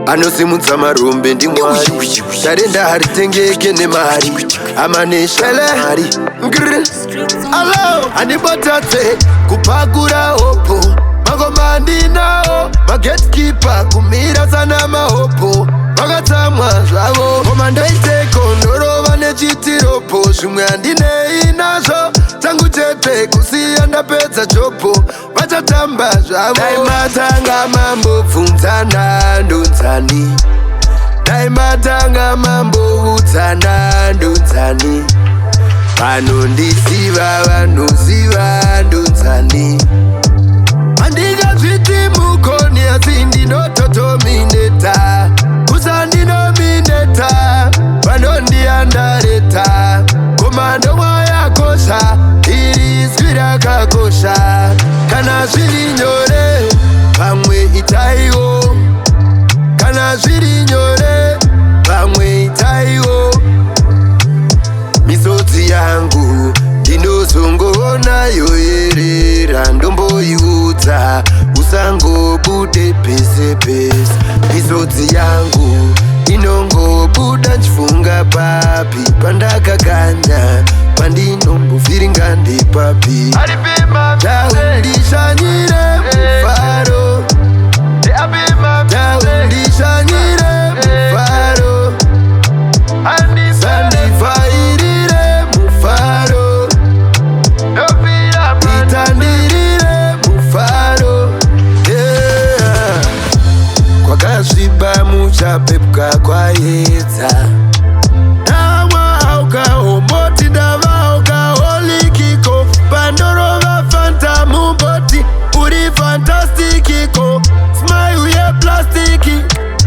anosimudza marombe ndi Mwari tarenda haritengeke nemari amaneshele hari alo andibotatse kupakura hopo magoma ndinawo magetkeeper kumira sana mahopo vakatsamwa zvavo koma ndoiteko ndorova nechitiropo zvimwe handinei nazvo tangu chete kusiya ndapedza chopo vachatamba zvavo daimatanga mambobvunzana ndonzani daimatanga mambovutsana ndonzani vanondisiva vanoziva ndonzani handingazviti mukoni asi ndinototomineta kusandinomineta vanondiandareta komando mwayakosha iri zwi rakakosha kana zviri nyore vamwe itaiwo kana zviri nyore vamwe itaiwo misodzi yangu ndinozongoona yoyerera ndomboiudza usangobude pese pese misodzi yangu inongobuda nchifunga papi pandakaganya pandinombovhiringa ndepapi taundishanyire mufaro taundishanyire mufaro sandifairire mufaro itandirire mufaro kwakasviba muchapepuka kwaedza namwaaukahomboti ndavaaukaholikiko pandorova fanta mumboti uri fantastikiko smai uye plastiki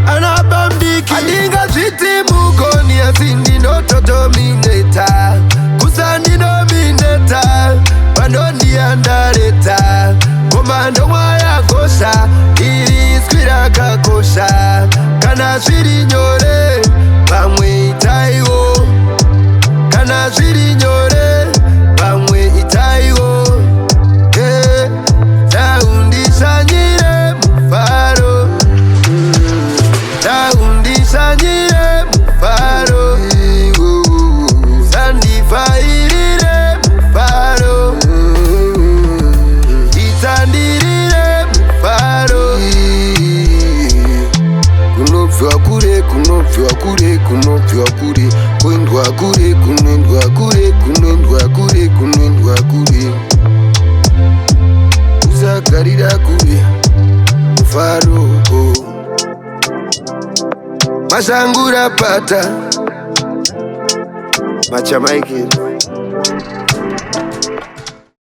anabambiki handingazviti mugoni asi ndinototomineta kusandinomineta vanondiandareta komando mwayakosha iri zwi rakakosha kana zviri nyore vamwe itaiwo kana zviri nyore vamwe itaiwo taundishanyire mufaro taundishanyire mufaro sandifairire mufaro itandirire mufaro kunobviwa kure kunobviwa kure kunobviwa kure kuendwa kure kunoendwa kure kunoendwa kure kunoendwa kure usagarira kure mufaro mashangura pata Macha Michael